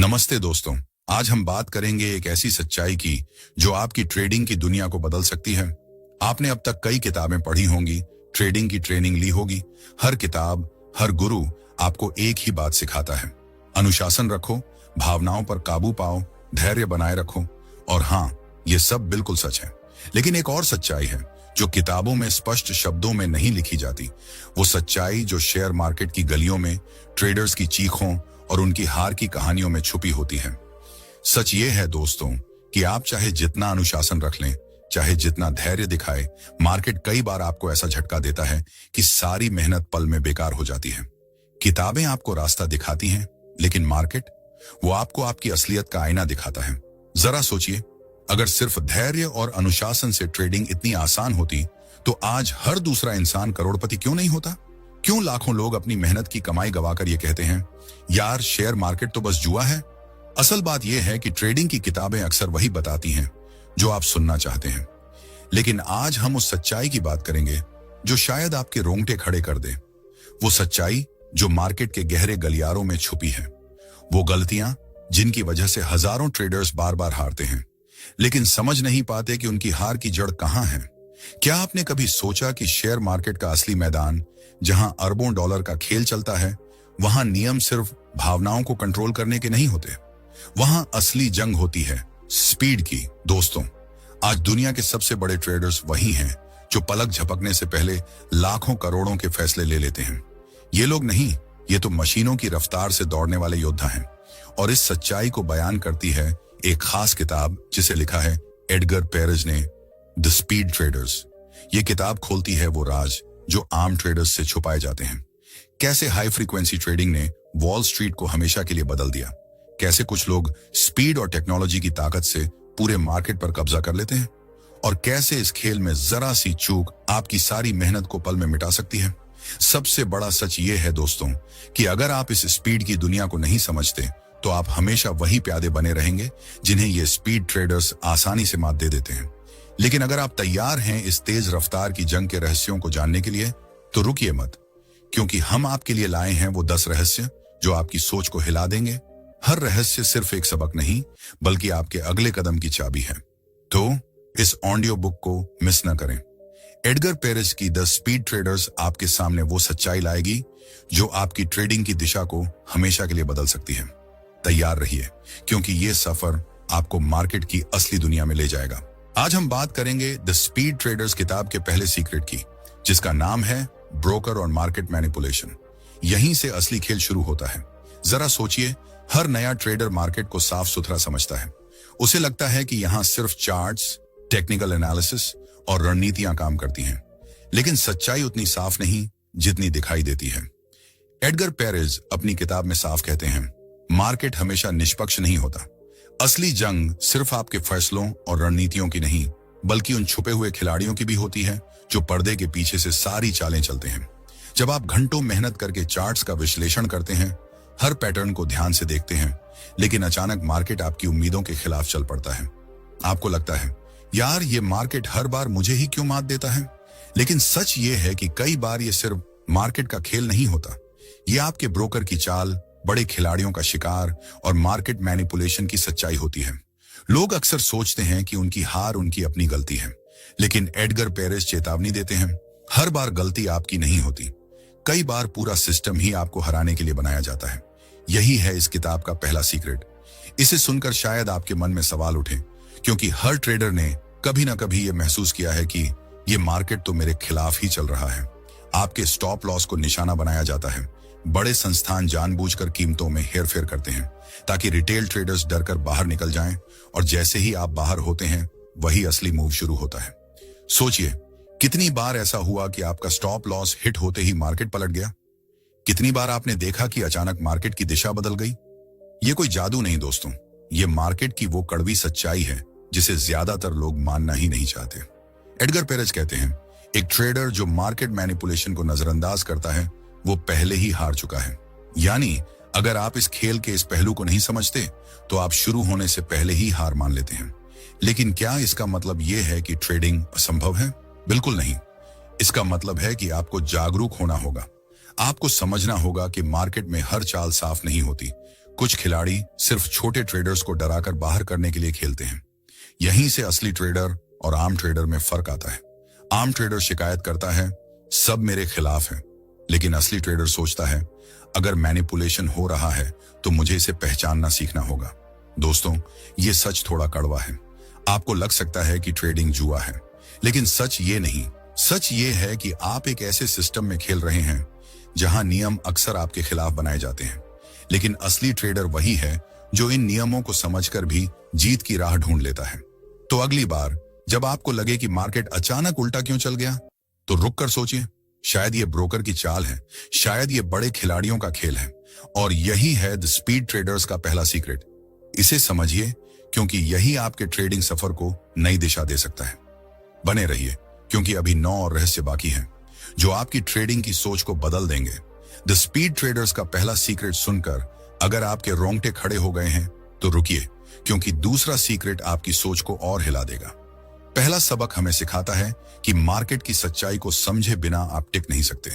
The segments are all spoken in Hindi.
नमस्ते दोस्तों। आज हम बात करेंगे एक ऐसी सच्चाई की जो आपकी ट्रेडिंग की दुनिया को बदल सकती है। आपने अब तक कई किताबें पढ़ी होंगी, ट्रेडिंग की ट्रेनिंग ली होगी। हर किताब, हर गुरु आपको एक ही बात सिखाता है, अनुशासन रखो, भावनाओं पर काबू पाओ, धैर्य बनाए रखो। और हाँ, ये सब बिल्कुल सच है। लेकिन एक और सच्चाई है जो किताबों में स्पष्ट शब्दों में नहीं लिखी जाती। वो सच्चाई जो शेयर मार्केट की गलियों में, ट्रेडर्स की चीखों और उनकी हार की कहानियों में छुपी होती है। सच ये है दोस्तों कि आप चाहे जितना अनुशासन रख लें, चाहे जितना धैर्य दिखाए, मार्केट कई बार आपको ऐसा झटका देता है कि सारी मेहनत पल में बेकार हो जाती है। किताबें आपको रास्ता दिखाती हैं, लेकिन मार्केट वो आपको आपकी असलियत का आईना दिखाता है। जरा सोचिए, अगर सिर्फ धैर्य और अनुशासन से ट्रेडिंग इतनी आसान होती तो आज हर दूसरा इंसान करोड़पति क्यों नहीं होता? क्यों लाखों लोग अपनी मेहनत की कमाई गवाकर ये कहते हैं, यार शेयर मार्केट तो बस जुआ है? असल बात यह है कि ट्रेडिंग की किताबें अक्सर वही बताती हैं जो आप सुनना चाहते हैं। लेकिन आज हम उस सच्चाई की बात करेंगे जो शायद आपके रोंगटे खड़े कर दे। वो सच्चाई जो मार्केट के गहरे गलियारों में छुपी है। वो गलतियां जिनकी वजह से हजारों ट्रेडर्स बार बार हारते हैं, लेकिन समझ नहीं पाते कि उनकी हार की जड़ कहां है। क्या आपने कभी सोचा कि शेयर मार्केट का असली मैदान, जहां अरबों डॉलर का खेल चलता है, वहां नियम सिर्फ भावनाओं को कंट्रोल करने के नहीं होते। वहां असली जंग होती है स्पीड की। दोस्तों, आज दुनिया के सबसे बड़े ट्रेडर्स वही हैं जो पलक झपकने से पहले लाखों करोड़ों के फैसले ले लेते हैं। ये लोग नहीं, ये तो मशीनों की रफ्तार से दौड़ने वाले योद्धा हैं। और इस सच्चाई को बयान करती है एक खास किताब जिसे लिखा है एडगर पेरेज ने, द स्पीड ट्रेडर्स। ये किताब खोलती है वो राज जो आम ट्रेडर्स से छुपाए जाते हैं। कैसे हाई फ्रीक्वेंसी ट्रेडिंग ने वॉल स्ट्रीट को हमेशा के लिए बदल दिया, कैसे कुछ लोग स्पीड और टेक्नोलॉजी की ताकत से पूरे मार्केट पर कब्जा कर लेते हैं, और कैसे इस खेल में जरा सी चूक आपकी सारी मेहनत को पल में मिटा सकती है। सबसे बड़ा सच ये है दोस्तों कि अगर आप इस स्पीड की दुनिया को नहीं समझते तो आप हमेशा वही प्यादे बने रहेंगे जिन्हें ये स्पीड ट्रेडर्स आसानी से मात दे देते हैं। लेकिन अगर आप तैयार हैं इस तेज रफ्तार की जंग के रहस्यों को जानने के लिए, तो रुकिए मत, क्योंकि हम आपके लिए लाए हैं वो 10 रहस्य जो आपकी सोच को हिला देंगे। हर रहस्य सिर्फ एक सबक नहीं, बल्कि आपके अगले कदम की चाबी है। तो इस ऑडियो बुक को मिस न करें। एडगर पेरेज की द स्पीड ट्रेडर्स आपके सामने वो सच्चाई लाएगी जो आपकी ट्रेडिंग की दिशा को हमेशा के लिए बदल सकती है। तैयार रहिए, क्योंकि ये सफर आपको मार्केट की असली दुनिया में ले जाएगा। आज हम बात करेंगे द स्पीड ट्रेडर्स किताब के पहले सीक्रेट की, जिसका नाम है ब्रोकर और मार्केट मैनिपुलेशन। यहीं से असली खेल शुरू होता है। जरा सोचिए, हर नया ट्रेडर मार्केट को साफ सुथरा समझता है। उसे लगता है कि यहां सिर्फ चार्ट्स, टेक्निकल एनालिसिस और रणनीतियां काम करती हैं। लेकिन सच्चाई उतनी साफ नहीं जितनी दिखाई देती है। एडगर पेरेज अपनी किताब में साफ कहते हैं, मार्केट हमेशा निष्पक्ष नहीं होता। असली जंग सिर्फ आपके फैसलों और रणनीतियों की नहीं, बल्कि उन छुपे हुए खिलाड़ियों की भी होती है जो पर्दे के पीछे से सारी चालें चलते हैं। जब आप घंटों मेहनत करके चार्ट्स का विश्लेषण करते हैं, हर पैटर्न को ध्यान से देखते हैं, लेकिन अचानक मार्केट आपकी उम्मीदों के खिलाफ चल पड़ता है। आपको लगता है, यार ये मार्केट हर बार मुझे ही क्यों मात देता है? लेकिन सच ये है कि कई बार ये सिर्फ मार्केट का खेल नहीं होता। ये आपके ब्रोकर की चाल, बड़े खिलाड़ियों का शिकार और मार्केट मैनिपुलेशन की सच्चाई होती है। लोग अक्सर सोचते हैं कि उनकी हार उनकी अपनी गलती है, लेकिन एडगर पेरेज चेतावनी देते हैं, हर बार गलती आपकी नहीं होती। कई बार पूरा सिस्टम ही आपको हराने के लिए बनाया जाता है। यही है इस किताब का पहला सीक्रेट। इसे सुनकर शायद आपके मन में सवाल उठे, क्योंकि हर ट्रेडर ने कभी ना कभी ये महसूस किया है कि ये मार्केट तो मेरे खिलाफ ही चल रहा है। आपके स्टॉप लॉस को निशाना बनाया जाता है। बड़े संस्थान जानबूझकर कीमतों में हेरफेर करते हैं ताकि रिटेल ट्रेडर्स डरकर बाहर निकल जाएं, और जैसे ही आप बाहर होते हैं वही असली मूव शुरू होता है। सोचिए, कितनी बार ऐसा हुआ कि आपका स्टॉप लॉस हिट होते ही मार्केट पलट गया? कितनी बार आपने देखा कि अचानक मार्केट की दिशा बदल गई? ये कोई जादू नहीं दोस्तों, ये मार्केट की वो कड़वी सच्चाई है जिसे ज्यादातर लोग मानना ही नहीं चाहते। एडगर पेरेज कहते हैं, एक ट्रेडर जो मार्केट मैनिपुलेशन को नजरअंदाज करता है वो पहले ही हार चुका है। यानी अगर आप इस खेल के इस पहलू को नहीं समझते तो आप शुरू होने से पहले ही हार मान लेते हैं। लेकिन क्या इसका मतलब यह है कि ट्रेडिंग असंभव है? बिल्कुल नहीं। इसका मतलब है कि आपको जागरूक होना होगा। आपको समझना होगा कि मार्केट में हर चाल साफ नहीं होती। कुछ खिलाड़ी सिर्फ छोटे ट्रेडर्स को डराकर बाहर करने के लिए खेलते हैं। यहीं से असली ट्रेडर और आम ट्रेडर में फर्क आता है। आम ट्रेडर शिकायत करता है, सब मेरे खिलाफ है, लेकिन असली ट्रेडर सोचता है, अगर मैनिपुलेशन हो रहा है तो मुझे इसे पहचानना सीखना होगा। दोस्तों, ये सच थोड़ा कड़वा है। आपको लग सकता है कि ट्रेडिंग जुआ है, लेकिन सच ये नहीं। सच ये है कि आप एक ऐसे सिस्टम में खेल रहे हैं जहां नियम अक्सर आपके खिलाफ बनाए जाते हैं, लेकिन असली ट्रेडर वही है जो इन नियमों को समझकर भी जीत की राह ढूंढ लेता है। तो अगली बार जब आपको लगे कि मार्केट अचानक उल्टा क्यों चल गया, तो रुक कर सोचिए, शायद ये ब्रोकर की चाल है, शायद ये बड़े खिलाड़ियों का खेल है, और यही है द स्पीड ट्रेडर्स का पहला सीक्रेट। इसे समझिए, क्योंकि यही आपके ट्रेडिंग सफर को नई दिशा दे सकता है। बने रहिए, क्योंकि अभी 9 और रहस्य बाकी हैं जो आपकी ट्रेडिंग की सोच को बदल देंगे। द स्पीड ट्रेडर्स का पहला सीक्रेट सुनकर अगर आपके रोंगटे खड़े हो गए हैं तो रुकिए, क्योंकि दूसरा सीक्रेट आपकी सोच को और हिला देगा। पहला सबक हमें सिखाता है कि मार्केट की सच्चाई को समझे बिना आप टिक नहीं सकते।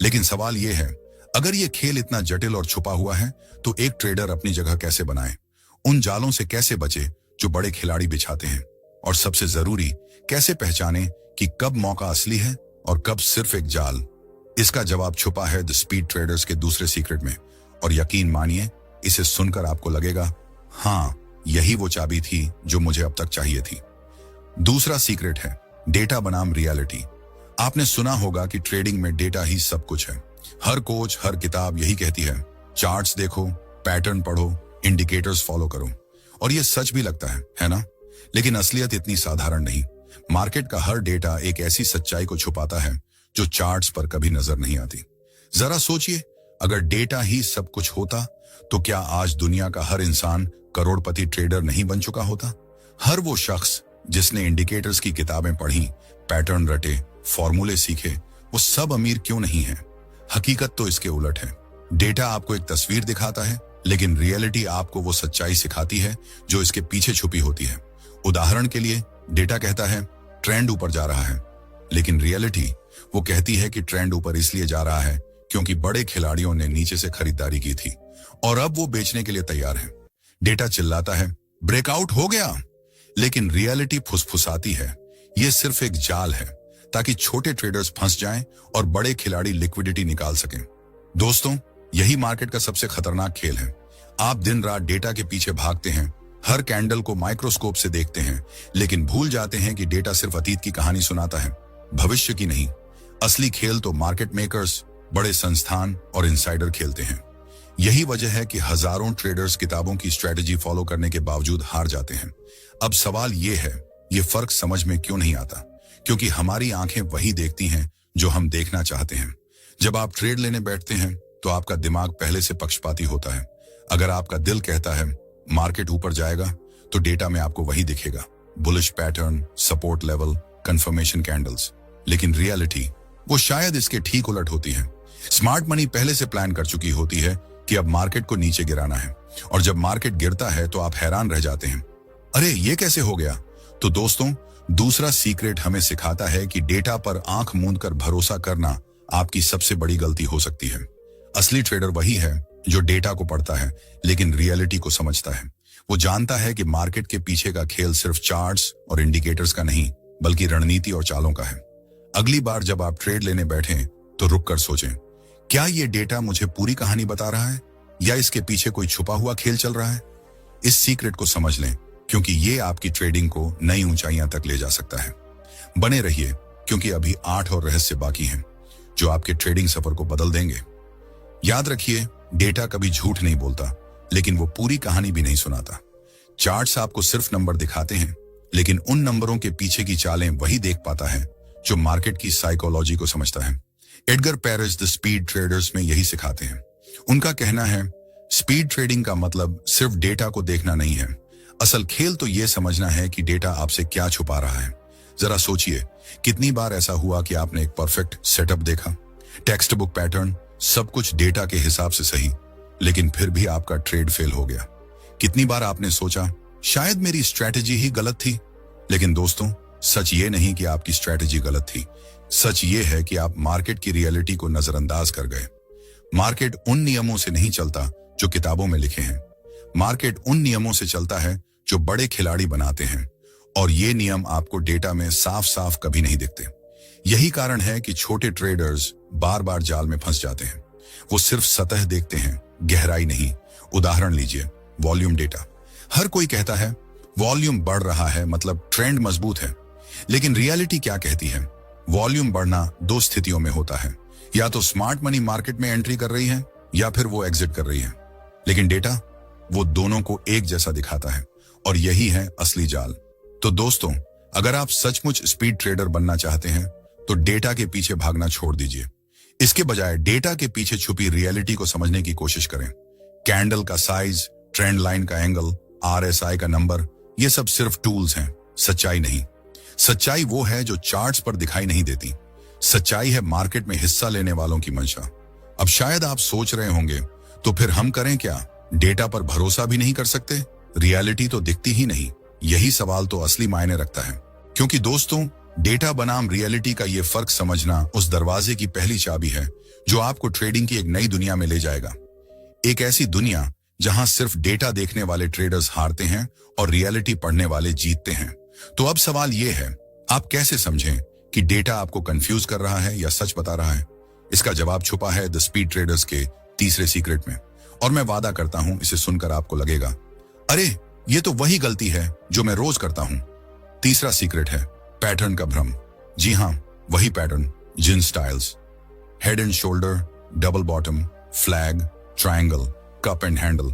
लेकिन सवाल यह है, अगर यह खेल इतना जटिल और छुपा हुआ है तो एक ट्रेडर अपनी जगह कैसे बनाए, उन जालों से कैसे बचे जो बड़े खिलाड़ी बिछाते हैं, और सबसे जरूरी, कैसे पहचाने कि कब मौका असली है और कब सिर्फ एक जाल। इसका जवाब छुपा है द स्पीड ट्रेडर्स के दूसरे सीक्रेट में, और यकीन मानिए, इसे सुनकर आपको लगेगा, हाँ, यही वो चाबी थी जो मुझे अब तक चाहिए थी। दूसरा सीक्रेट है डेटा बनाम रियलिटी। आपने सुना होगा कि ट्रेडिंग में डेटा ही सब कुछ है। हर कोच, हर किताब यही कहती है, चार्ट्स देखो, पैटर्न पढ़ो, इंडिकेटर्स फॉलो करो, और ये सच भी लगता है ना? लेकिन असलियत इतनी साधारण नहीं। मार्केट का हर डेटा एक ऐसी सच्चाई को छुपाता है जो चार्ट्स पर कभी नजर नहीं आती। जरा सोचिए, अगर डेटा ही सब कुछ होता तो क्या आज दुनिया का हर इंसान करोड़पति ट्रेडर नहीं बन चुका होता? हर वो शख्स जिसने इंडिकेटर्स की किताबें पढ़ी, पैटर्न रटे, फॉर्मूले सीखे, वो सब अमीर क्यों नहीं है? हकीकत तो इसके उलट है। डेटा आपको एक तस्वीर दिखाता है, लेकिन रियलिटी आपको वो सच्चाई सिखाती है जो इसके पीछे छुपी होती है। उदाहरण के लिए, डेटा कहता है ट्रेंड ऊपर जा रहा है, लेकिन रियलिटी वो कहती है कि ट्रेंड ऊपर इसलिए जा रहा है क्योंकि बड़े खिलाड़ियों ने नीचे से खरीदारी की थी और अब वो बेचने के लिए तैयार है। डेटा चिल्लाता है ब्रेकआउट हो गया, लेकिन रियलिटी फुसफुसाती है ये सिर्फ एक जाल है, ताकि छोटे ट्रेडर्स फंस जाएं और बड़े खिलाड़ी लिक्विडिटी निकाल सकें। दोस्तों, यही मार्केट का सबसे खतरनाक खेल है। आप दिन रात डेटा के पीछे भागते हैं, हर कैंडल को माइक्रोस्कोप से देखते हैं, लेकिन भूल जाते हैं कि डेटा सिर्फ अतीत की कहानी सुनाता है, भविष्य की नहीं। असली खेल तो मार्केट मेकर्स, बड़े संस्थान और इनसाइडर खेलते हैं। यही वजह है कि हजारों ट्रेडर्स किताबों की स्ट्रेटेजी फॉलो करने के बावजूद हार जाते हैं। अब सवाल यह है, ये फर्क समझ में क्यों नहीं आता? क्योंकि हमारी आंखें वही देखती हैं जो हम देखना चाहते हैं। जब आप ट्रेड लेने बैठते हैं तो आपका दिमाग पहले से पक्षपाती होता है। अगर आपका दिल कहता है मार्केट ऊपर जाएगा, तो डेटा में आपको वही दिखेगा, bullish pattern, support level, confirmation candles. लेकिन रियलिटी वो शायद इसके ठीक उलट होती है। स्मार्ट मनी पहले से प्लान कर चुकी होती है कि अब मार्केट को नीचे गिराना है, और जब मार्केट गिरता है तो आप हैरान रह जाते हैं, अरे ये कैसे हो गया? तो दोस्तों, दूसरा सीक्रेट हमें सिखाता है कि डेटा पर आंख मूंद कर भरोसा करना आपकी सबसे बड़ी गलती हो सकती है। असली ट्रेडर वही है जो डेटा को पढ़ता है लेकिन रियलिटी को समझता है। वो जानता है कि मार्केट के पीछे का खेल सिर्फ चार्ट्स और इंडिकेटर्स का नहीं, बल्कि रणनीति और चालों का है। अगली बार जब आप ट्रेड लेने बैठें तो रुक कर सोचें, क्या ये डेटा मुझे पूरी कहानी बता रहा है या इसके पीछे कोई छुपा हुआ खेल चल रहा है? इस सीक्रेट को समझ लें, क्योंकि ये आपकी ट्रेडिंग को नई ऊंचाइयां तक ले जा सकता है। बने रहिए, क्योंकि अभी 8 और रहस्य बाकी हैं जो आपके ट्रेडिंग सफर को बदल देंगे। याद रखिए, डेटा कभी झूठ नहीं बोलता, लेकिन वो पूरी कहानी भी नहीं सुनाता। चार्ट्स आपको सिर्फ नंबर दिखाते हैं, लेकिन उन नंबरों के पीछे की चालें वही देख पाता है जो मार्केट की साइकोलॉजी को समझता है। Edgar Perez the speed traders में यही सिखाते हैं। उनका कहना है, स्पीड ट्रेडिंग का मतलब सिर्फ डेटा को देखना नहीं है, असल खेल तो ये समझना है कि डेटा आपसे क्या छुपा रहा है। जरा सोचिए, कितनी बार ऐसा हुआ कि आपने एक परफेक्ट सेटअप देखा, टेक्स्ट बुक पैटर्न, सब कुछ डेटा के हिसाब से सही, लेकिन फिर भी आपका ट्रेड फेल हो गया। कितनी बार आपने सोचा शायद मेरी स्ट्रैटेजी ही गलत थी? लेकिन दोस्तों, सच ये नहीं कि आपकी स्ट्रैटेजी गलत थी, सच ये है कि आप मार्केट की रियलिटी को नजरअंदाज कर गए। मार्केट उन नियमों से नहीं चलता जो किताबों में लिखे हैं। मार्केट उन नियमों से चलता है जो बड़े खिलाड़ी बनाते हैं, और ये नियम आपको डेटा में साफ साफ कभी नहीं दिखते। यही कारण है कि छोटे ट्रेडर्स बार बार जाल में फंस जाते हैं। वो सिर्फ सतह देखते हैं, गहराई नहीं। उदाहरण लीजिए, वॉल्यूम डेटा। हर कोई कहता है वॉल्यूम बढ़ रहा है मतलब ट्रेंड मजबूत है, लेकिन रियलिटी क्या कहती है? वॉल्यूम बढ़ना दो स्थितियों में होता है, या तो स्मार्ट मनी मार्केट में एंट्री कर रही है या फिर वो एग्जिट कर रही है। लेकिन डेटा वो दोनों को एक जैसा दिखाता है, और यही है असली जाल। तो दोस्तों, अगर आप सचमुच स्पीड ट्रेडर बनना चाहते हैं तो डेटा के पीछे भागना छोड़ दीजिए। इसके बजाय डेटा के पीछे छुपी रियलिटी को समझने की कोशिश करें। कैंडल का साइज, ट्रेंड लाइन का एंगल, RSI का नंबर, ये सब सिर्फ टूल्स हैं, सच्चाई नहीं। सच्चाई वो है जो चार्ट्स पर दिखाई नहीं देती। सच्चाई है मार्केट में हिस्सा लेने वालों की मंशा। अब शायद आप सोच रहे होंगे, तो फिर हम करें क्या? डेटा पर भरोसा भी नहीं कर सकते? रियलिटी तो दिखती ही नहीं। यही सवाल तो असली मायने रखता है, क्योंकि दोस्तों, डेटा बनाम रियलिटी का ये फर्क समझना उस दरवाजे की पहली चाबी है जो आपको ट्रेडिंग की एक नई दुनिया में ले जाएगा। एक ऐसी दुनिया जहां सिर्फ डेटा देखने वाले ट्रेडर्स हारते हैं और रियलिटी पढ़ने वाले जीतते हैं। तो अब सवाल ये है, आप कैसे समझें कि डेटा आपको कंफ्यूज कर रहा है या सच बता रहा है? इसका जवाब छुपा है द स्पीड ट्रेडर्स के तीसरे सीक्रेट में, और मैं वादा करता हूं इसे सुनकर आपको लगेगा, अरे ये तो वही गलती है जो मैं रोज करता हूं। तीसरा सीक्रेट है पैटर्न का भ्रम। जी हां, वही पैटर्न जिन styles, head and shoulder, double bottom, flag, triangle, cup and handle,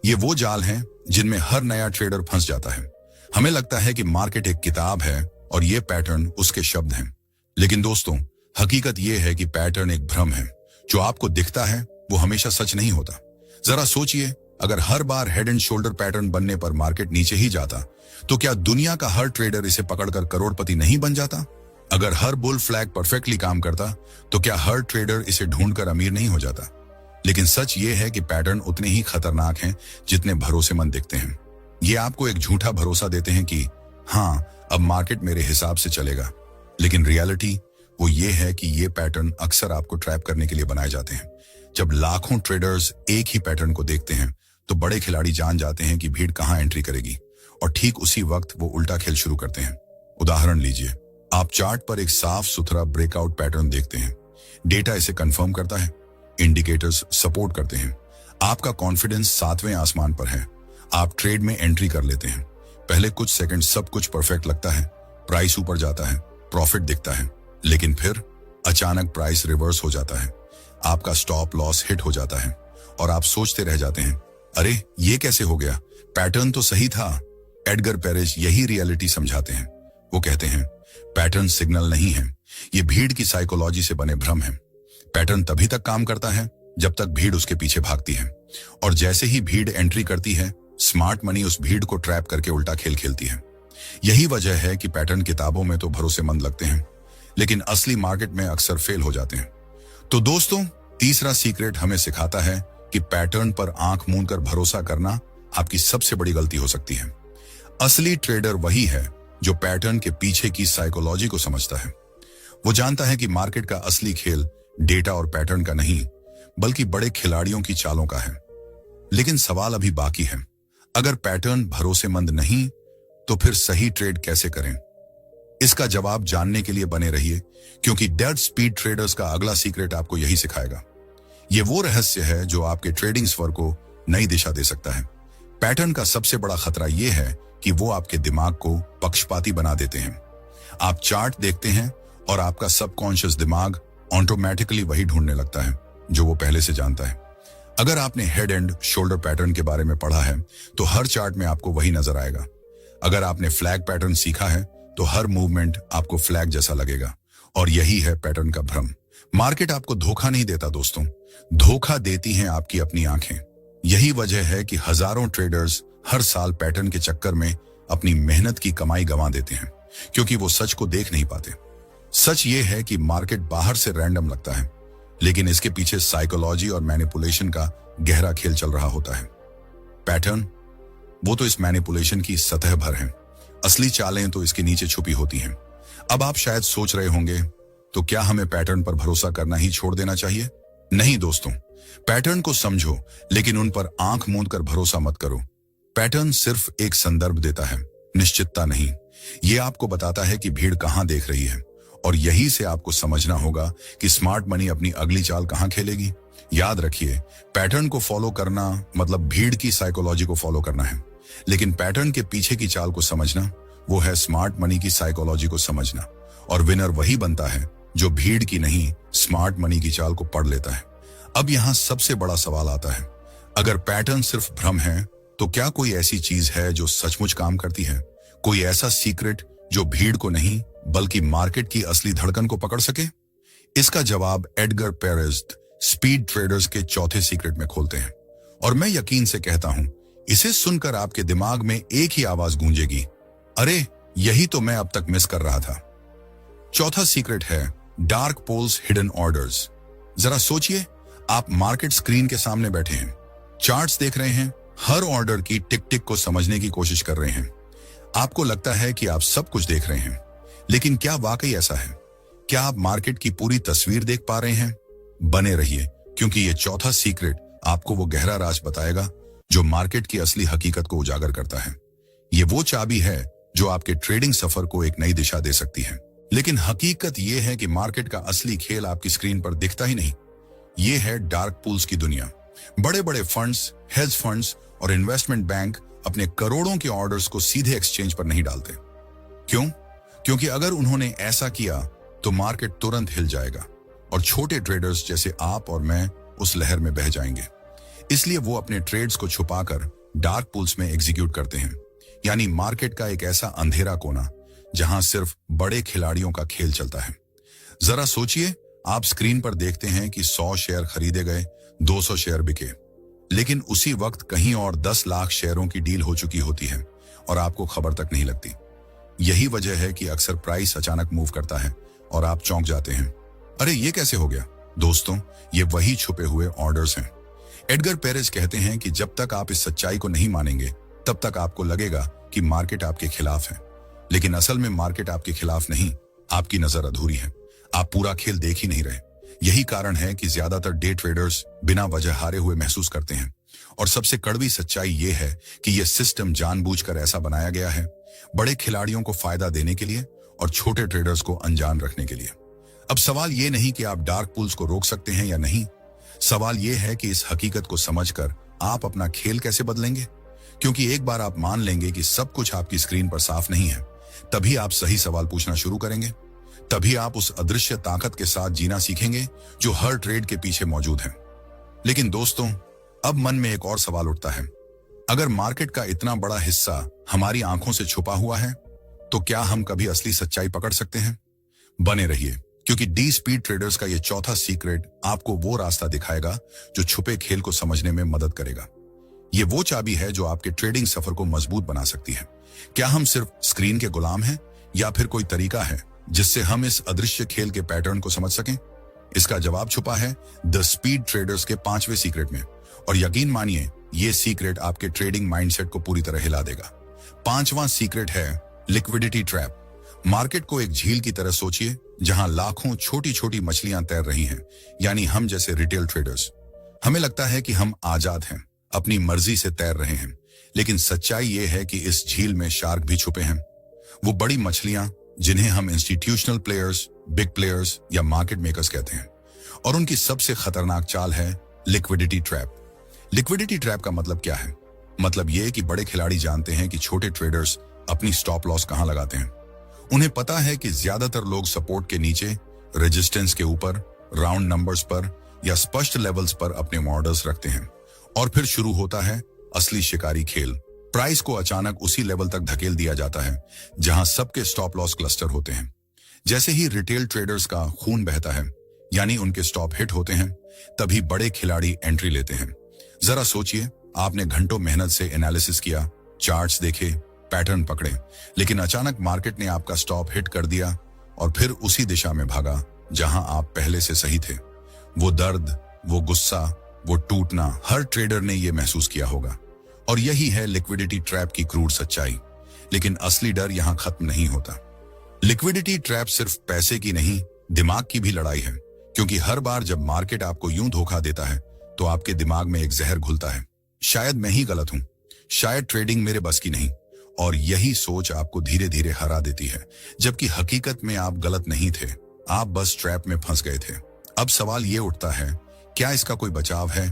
ये वो जाल हैं जिनमें हर नया ट्रेडर फंस जाता है। हमें लगता है कि मार्केट एक किताब है और ये पैटर्न उसके शब्द हैं, लेकिन दोस्तों, हकीकत ये है कि पैटर्न एक भ्रम है। जो आपको दिखता है वो हमेशा सच नहीं होता। जरा सोचिए, अगर हर बार हेड एंड शोल्डर पैटर्न बनने पर मार्केट नीचे ही जाता, तो क्या दुनिया का हर ट्रेडर इसे पकड़कर करोड़पति नहीं बन जाता? अगर हर बुल फ्लैग परफेक्टली काम करता, तो क्या हर ट्रेडर इसे ढूंढकर अमीर नहीं हो जाता? लेकिन सच ये है कि पैटर्न उतने ही खतरनाक हैं जितने भरोसेमंद दिखते हैं। ये आपको एक झूठा भरोसा देते हैं कि हाँ, अब मार्केट मेरे हिसाब से चलेगा, लेकिन रियलिटी वो ये है कि ये पैटर्न अक्सर आपको ट्रैप करने के लिए बनाए जाते हैं। जब लाखों ट्रेडर्स एक ही पैटर्न को देखते हैं, तो बड़े खिलाड़ी जान जाते हैं कि भीड़ कहां एंट्री करेगी, और ठीक उसी वक्त वो उल्टा खेल शुरू करते हैं। उदाहरण लीजिए, आप चार्ट पर एक साफ सुथरा ब्रेकआउट पैटर्न देखते हैं। डेटा इसे कंफर्म करता है, इंडिकेटर्स सपोर्ट करते हैं, आपका कॉन्फिडेंस 7वें आसमान पर है। आप ट्रेड में एंट्री कर लेते हैं। पहले कुछ सेकंड सब कुछ परफेक्ट लगता है, प्राइस ऊपर जाता है, प्रॉफिट दिखता है, लेकिन फिर अचानक प्राइस रिवर्स हो जाता है, आपका स्टॉप लॉस हिट हो जाता है, और आप सोचते रह जाते हैं, अरे ये कैसे हो गया? पैटर्न तो सही था। एडगर पेरेज यही रियलिटी समझाते हैं। वो कहते हैं, पैटर्न सिग्नल नहीं है, ये भीड़ की साइकोलॉजी से बने भ्रम है। पैटर्न तभी तक काम करता है जब तक भीड़ उसके पीछे भागती है, और जैसे ही भीड़ एंट्री करती है, स्मार्ट मनी उस भीड़ को ट्रैप करके उल्टा खेल खेलती है। यही वजह है कि पैटर्न किताबों में तो भरोसेमंद लगते हैं, लेकिन असली मार्केट में अक्सर फेल हो जाते हैं। तो दोस्तों, तीसरा सीक्रेट हमें सिखाता है कि पैटर्न पर आंख मूंद कर भरोसा करना आपकी सबसे बड़ी गलती हो सकती है। असली ट्रेडर वही है जो पैटर्न के पीछे की साइकोलॉजी को समझता है। वो जानता है कि मार्केट का असली खेल डेटा और पैटर्न का नहीं, बल्कि बड़े खिलाड़ियों की चालों का है। लेकिन सवाल अभी बाकी है, अगर पैटर्न भरोसेमंद नहीं, तो फिर सही ट्रेड कैसे करें? इसका जवाब जानने के लिए बने रहिए, क्योंकि डेड स्पीड ट्रेडर्स का अगला सीक्रेट आपको यही सिखाएगा। ये वो रहस्य है जो आपके ट्रेडिंग स्वर को नई दिशा दे सकता है। पैटर्न का सबसे बड़ा खतरा यह है कि वो आपके दिमाग को पक्षपाती बना देते हैं। आप चार्ट देखते हैं और आपका सबकॉन्शियस दिमाग ऑटोमेटिकली वही ढूंढने लगता है जो वो पहले से जानता है। अगर आपने हेड एंड शोल्डर पैटर्न के बारे में पढ़ा है, तो हर चार्ट में आपको वही नजर आएगा। अगर आपने फ्लैग पैटर्न सीखा है, तो हर मूवमेंट आपको फ्लैग जैसा लगेगा, और यही है पैटर्न का भ्रम। मार्केट आपको धोखा नहीं देता दोस्तों, धोखा देती हैं आपकी अपनी आंखें। यही वजह है कि हजारों ट्रेडर्स हर साल पैटर्न के चक्कर में अपनी मेहनत की कमाई गंवा देते हैं, क्योंकि वो सच को देख नहीं पाते। सच ये है कि मार्केट बाहर से रैंडम लगता है, लेकिन इसके पीछे साइकोलॉजी और मैनिपुलेशन का गहरा खेल चल रहा होता है। पैटर्न वो तो इस मैनिपुलेशन की सतह भर है, असली चालें तो इसके नीचे छुपी होती हैं। अब आप शायद सोच रहे होंगे, तो क्या हमें पैटर्न पर भरोसा करना ही छोड़ देना चाहिए? नहीं दोस्तों, पैटर्न को समझो, लेकिन उन पर आंख मूंद कर भरोसा मत करो। पैटर्न सिर्फ एक संदर्भ देता है, निश्चितता नहीं। ये आपको बताता है कि भीड़ कहां देख रही है, और यही से आपको समझना होगा कि स्मार्ट मनी अपनी अगली चाल कहां खेलेगी। याद रखिए, पैटर्न को फॉलो करना मतलब भीड़ की साइकोलॉजी को फॉलो करना है, लेकिन पैटर्न के पीछे की चाल को समझना वो है स्मार्ट मनी की साइकोलॉजी को समझना। और विनर वही बनता है जो भीड़ की नहीं, स्मार्ट मनी की चाल को पढ़ लेता है। अब यहां सबसे बड़ा सवाल आता है, अगर पैटर्न सिर्फ भ्रम है तो क्या कोई ऐसी चीज है जो सचमुच काम करती है? कोई ऐसा सीक्रेट जो भीड़ को नहीं बल्कि मार्केट की असली धड़कन को पकड़ सके? इसका जवाब एडगर पेरेज स्पीड ट्रेडर्स के चौथे सीक्रेट में खोलते हैं, और मैं यकीन से कहता हूं, इसे सुनकर आपके दिमाग में एक ही आवाज गूंजेगी, अरे यही तो मैं अब तक मिस कर रहा था। चौथा सीक्रेट है डार्क पोल्स हिडन ऑर्डर्स। जरा सोचिए, आप मार्केट स्क्रीन के सामने बैठे हैं, चार्ट्स देख रहे हैं, हर ऑर्डर की टिक टिक को समझने की कोशिश कर रहे हैं। आपको लगता है कि आप सब कुछ देख रहे हैं, लेकिन क्या वाकई ऐसा है? क्या आप मार्केट की पूरी तस्वीर देख पा रहे हैं? बने रहिए, क्योंकि ये चौथा सीक्रेट आपको वो गहरा राज बताएगा जो मार्केट की असली हकीकत को उजागर करता है। ये वो चाबी है जो आपके ट्रेडिंग सफर को एक नई दिशा दे सकती है। लेकिन हकीकत ये है कि मार्केट का असली खेल आपकी स्क्रीन पर दिखता ही नहीं। ये है डार्क पूल्स की दुनिया। बड़े बड़े फंड्स, हेज फंड्स और इन्वेस्टमेंट बैंक अपने करोड़ों के ऑर्डर्स को सीधे एक्सचेंज पर नहीं डालते। क्यों? क्योंकि अगर उन्होंने ऐसा किया तो मार्केट तुरंत हिल जाएगा और छोटे ट्रेडर्स जैसे आप और मैं उस लहर में बह जाएंगे। इसलिए वो अपने ट्रेड्स को छुपाकर डार्क पूल्स में एग्जीक्यूट करते हैं, यानी मार्केट का एक ऐसा अंधेरा कोना जहां सिर्फ बड़े खिलाड़ियों का खेल चलता है। जरा सोचिए, आप स्क्रीन पर देखते हैं कि 100 शेयर खरीदे गए, 200 शेयर बिके, लेकिन उसी वक्त कहीं और 10 लाख शेयरों की डील हो चुकी होती है और आपको खबर तक नहीं लगती। यही वजह है कि अक्सर प्राइस अचानक मूव करता है और आप चौंक जाते हैं, अरे ये कैसे हो गया? दोस्तों, ये वही छुपे हुए ऑर्डर्स हैं। एडगर पेरेज कहते हैं कि जब तक आप इस सच्चाई को नहीं मानेंगे तब तक आपको लगेगा कि मार्केट आपके खिलाफ है, लेकिन असल में मार्केट आपके खिलाफ नहीं, आपकी नजर अधूरी है। आप पूरा खेल देख ही नहीं रहे। यही कारण है कि ज्यादातर डे ट्रेडर्स बिना वजह हारे हुए महसूस करते हैं। और सबसे कड़वी सच्चाई ये है कि यह सिस्टम जानबूझकर ऐसा बनाया गया है, बड़े खिलाड़ियों को फायदा देने के लिए और छोटे ट्रेडर्स को अनजान रखने के लिए। अब सवाल ये नहीं कि आप डार्क पूल्स को रोक सकते हैं या नहीं, सवाल यह है कि इस हकीकत को समझकर आप अपना खेल कैसे बदलेंगे। क्योंकि एक बार आप मान लेंगे कि सब कुछ आपकी स्क्रीन पर साफ नहीं है, तभी आप सही सवाल पूछना शुरू करेंगे। तभी आप उस अदृश्य ताकत के साथ जीना सीखेंगे जो हर ट्रेड के पीछे मौजूद है। लेकिन दोस्तों, अब मन में एक और सवाल उठता है, अगर मार्केट का इतना बड़ा हिस्सा हमारी आंखों से छुपा हुआ है, तो क्या हम कभी असली सच्चाई पकड़ सकते हैं? बने रहिए, क्योंकि डी स्पीड ट्रेडर्स का यह चौथा सीक्रेट आपको वो रास्ता दिखाएगा जो छुपे खेल को समझने में मदद करेगा। ये वो चाबी है जो आपके ट्रेडिंग सफर को मजबूत बना सकती है। क्या हम सिर्फ स्क्रीन के गुलाम हैं, या फिर कोई तरीका है जिससे हम इस अदृश्य खेल के पैटर्न को समझ सकें? इसका जवाब छुपा है द स्पीड ट्रेडर्स के 5वें सीक्रेट में, और यकीन मानिए, ये सीक्रेट आपके ट्रेडिंग माइंडसेट को पूरी तरह हिला देगा। 5वां सीक्रेट है लिक्विडिटी ट्रैप। मार्केट को एक झील की तरह सोचिए जहां लाखों छोटी छोटी मछलियां तैर रही हैं, यानी हम जैसे रिटेल ट्रेडर्स। हमें लगता है कि हम आजाद हैं, अपनी मर्जी से तैर रहे हैं, लेकिन सच्चाई यह है कि इस झील में शार्क भी छुपे हैं। वो बड़ी मछलियां जिन्हें हम इंस्टीट्यूशनल प्लेयर्स, बिग प्लेयर्स या मार्केट मेकर्स कहते हैं, और उनकी सबसे खतरनाक चाल है लिक्विडिटी ट्रैप। लिक्विडिटी ट्रैप का मतलब क्या है? मतलब यह कि बड़े खिलाड़ी जानते हैं कि छोटे ट्रेडर्स अपनी स्टॉप लॉस कहां लगाते हैं। उन्हें पता है कि ज्यादातर लोग सपोर्ट के नीचे, रेजिस्टेंस के ऊपर, राउंड नंबर्स पर या स्पष्ट लेवल्स पर अपने ऑर्डर्स रखते हैं, और फिर शुरू होता है असली शिकारी खेल। प्राइस को अचानक उसी लेवल तक धकेल दिया जाता है जहां सबके स्टॉप लॉस क्लस्टर होते हैं। जैसे ही रिटेल ट्रेडर्स का खून बहता है, यानी उनके स्टॉप हिट होते हैं, तभी बड़े खिलाड़ी एंट्री लेते हैं। जरा सोचिए, आपने घंटों मेहनत से एनालिसिस किया, चार्ट्स देखे, पैटर्न पकड़े, लेकिन अचानक मार्केट ने आपका स्टॉप हिट कर दिया और फिर उसी दिशा में भागा जहां आप पहले से सही थे। वो दर्द, वो गुस्सा, वो टूटना, हर ट्रेडर ने यह महसूस किया होगा। और यही है लिक्विडिटी ट्रैप की क्रूर सच्चाई। लेकिन असली डर यहां खत्म नहीं होता। लिक्विडिटी ट्रैप सिर्फ पैसे की नहीं, दिमाग की भी लड़ाई है, क्योंकि हर बार जब मार्केट आपको यूं धोखा देता है, तो तो आपके दिमाग में एक जहर घुलता है, शायद मैं ही गलत हूं, शायद ट्रेडिंग मेरे बस की नहीं। और यही सोच आपको धीरे धीरे हरा देती है, जबकि हकीकत में आप गलत नहीं थे, आप बस ट्रैप में फंस गए थे। अब सवाल ये उठता है, क्या इसका कोई बचाव है?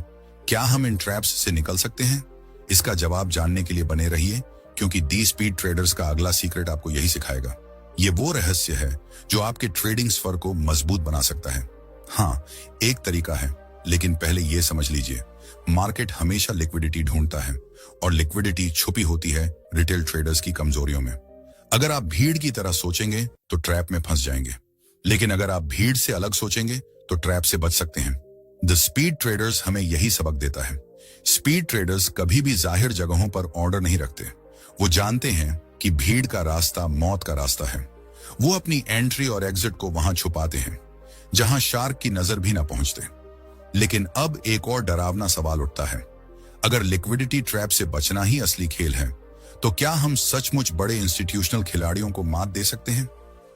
क्या हम इन ट्रैप्स से निकल सकते हैं? इसका जवाब जानने के लिए बने रहिए, क्योंकि दी स्पीड ट्रेडर्स का अगला सीक्रेट आपको यही सिखाएगा। ये वो रहस्य है जो आपके ट्रेडिंग स्वर को मजबूत बना सकता है। हाँ, एक तरीका है, लेकिन पहले ये समझ लीजिए, मार्केट हमेशा लिक्विडिटी ढूंढता है और लिक्विडिटी छुपी होती है रिटेल ट्रेडर्स की कमजोरियों में। अगर आप भीड़ की तरह सोचेंगे तो ट्रैप में फंस जाएंगे, लेकिन अगर आप भीड़ से अलग सोचेंगे तो ट्रैप से बच सकते हैं। द स्पीड ट्रेडर्स हमें यही सबक देता है। स्पीड ट्रेडर्स कभी भी जाहिर जगहों पर ऑर्डर नहीं रखते। वो जानते हैं कि भीड़ का रास्ता मौत का रास्ता है। वो अपनी एंट्री और एग्जिट को वहां छुपाते हैं जहां शार्क की नजर भी ना पहुंचते। लेकिन अब एक और डरावना सवाल उठता है, अगर लिक्विडिटी ट्रैप से बचना ही असली खेल है, तो क्या हम सचमुच बड़े इंस्टीट्यूशनल खिलाड़ियों को मात दे सकते हैं?